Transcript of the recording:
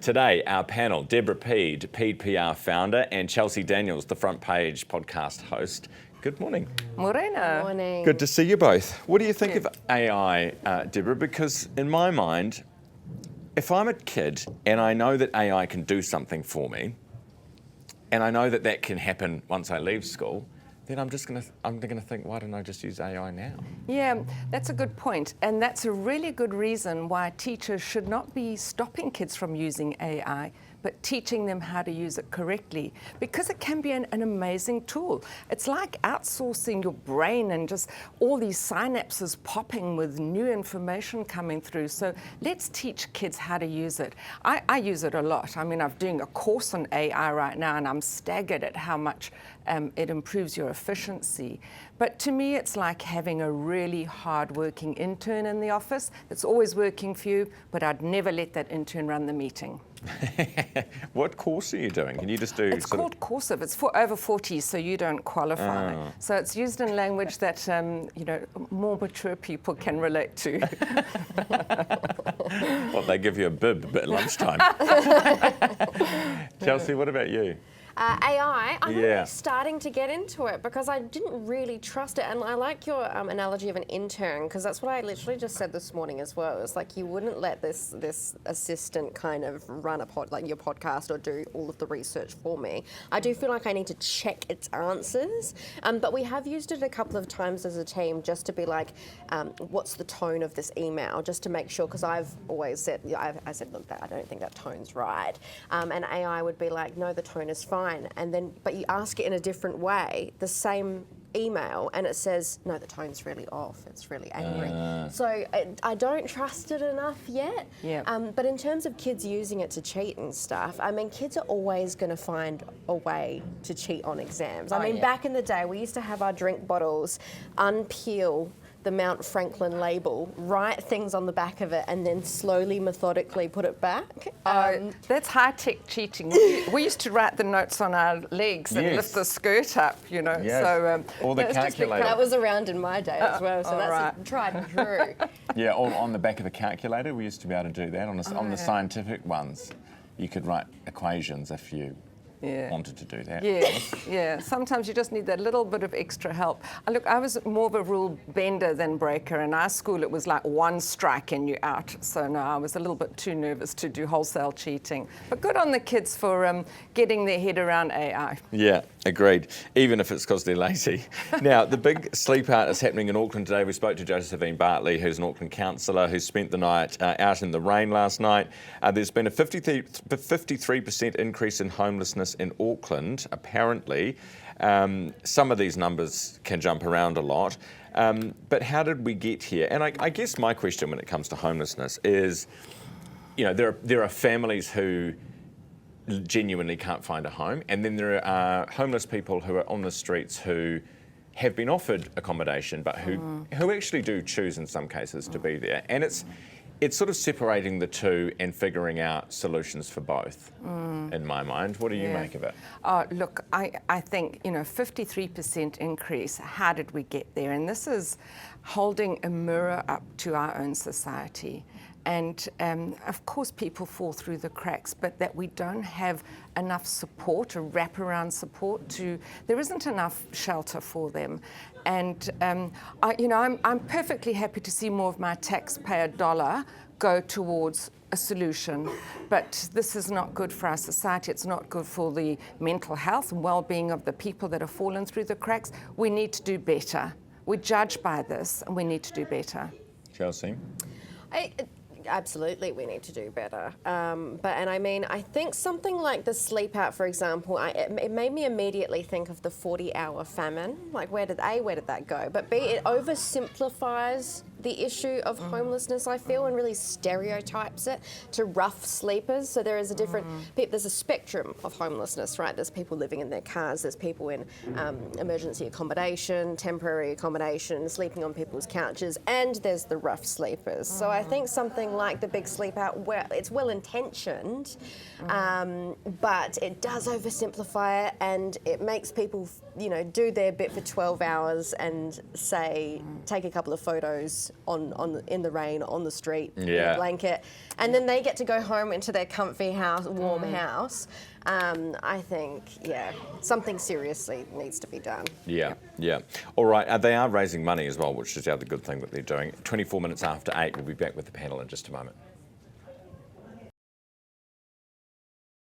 Today, our panel, Deborah Pead, Pead PR founder, and Chelsea Daniels, the Front Page podcast host. Good morning. Morena. Morning. Good to see you both. What do you think of AI, Deborah? Because in my mind, if I'm a kid and I know that AI can do something for me, and I know that that can happen once I leave school, then I'm gonna think, why don't I just use AI now? Yeah, that's a good point. And that's a really good reason why teachers should not be stopping kids from using AI, but teaching them how to use it correctly, because it can be an amazing tool. It's like outsourcing your brain and just all these synapses popping with new information coming through. So let's teach kids how to use it. I use it a lot. I mean, I'm doing a course on AI right now, and I'm staggered at how much it improves your efficiency. But to me, it's like having a really hard-working intern in the office that's always working for you, but I'd never let that intern run the meeting. What course are you doing? Can you just do? It's called Coursive. It's for over 40, so you don't qualify. So it's used in language that more mature people can relate to. Well, they give you a bib at lunchtime. Chelsea, what about you? AI, I'm only starting to get into it because I didn't really trust it. And I like your analogy of an intern, because that's what I literally just said this morning as well. It's like you wouldn't let this assistant kind of run your podcast or do all of the research for me. I do feel like I need to check its answers. But we have used it a couple of times as a team just to be like, what's the tone of this email? Just to make sure, because I've always said, I said, look, I don't think that tone's right. And AI would be like, no, the tone is fine. And then, but you ask it in a different way, the same email, and it says, no, the tone's really off, it's really angry. So I don't trust it enough yet. But in terms of kids using it to cheat and stuff, I mean, kids are always going to find a way to cheat on exams. I mean, back in the day, we used to have our drink bottles unpeel the Mount Franklin label, write things on the back of it, and then slowly, methodically put it back. That's high-tech cheating. We used to write the notes on our legs and lift the skirt up, So, or the calculator. That was around in my day as well, so that's tried and true. Yeah, or on the back of the calculator, we used to be able to do that. On the scientific ones, you could write equations if you wanted to do that. Yeah. Sometimes you just need that little bit of extra help. Look, I was more of a rule bender than breaker. In our school, it was like one strike and you're out. So no, I was a little bit too nervous to do wholesale cheating. But good on the kids for getting their head around AI. Yeah, agreed. Even if it's because they're lazy. Now, the big sleep out is happening in Auckland today. We spoke to Josephine Bartley, who's an Auckland councillor, who spent the night out in the rain last night. There's been a 53% increase in homelessness in Auckland, apparently. Some of these numbers can jump around a lot. But how did we get here? And I guess my question when it comes to homelessness is, there are families who genuinely can't find a home, and then there are homeless people who are on the streets who have been offered accommodation, but who actually do choose in some cases to be there. And it's sort of separating the two and figuring out solutions for both, in my mind. What do you make of it? Look, I think, 53% increase, how did we get there? And this is holding a mirror up to our own society. And of course people fall through the cracks, but that we don't have enough support, or wraparound support there isn't enough shelter for them. And I'm perfectly happy to see more of my taxpayer dollar go towards a solution, but this is not good for our society. It's not good for the mental health and well-being of the people that have fallen through the cracks. We need to do better. We're judged by this, and we need to do better. Chelsea? Absolutely, we need to do better. I think something like the sleep out, for example, it made me immediately think of the 40-hour famine. Like, where did that go? But B, it oversimplifies the issue of homelessness, I feel, and really stereotypes it to rough sleepers. So there is there's a spectrum of homelessness, right? There's people living in their cars, there's people in emergency accommodation, temporary accommodation, sleeping on people's couches, and there's the rough sleepers. So I think something like the big sleep out, where it's well-intentioned, but it does oversimplify it, and it makes people, do their bit for 12 hours and say, take a couple of photos in the rain, on the street, in Yeah. a blanket, and then they get to go home into their comfy house, warm house. I think, something seriously needs to be done. Yeah, yeah. All right, they are raising money as well, which is the other good thing that they're doing. 24 minutes after 8, we'll be back with the panel in just a moment.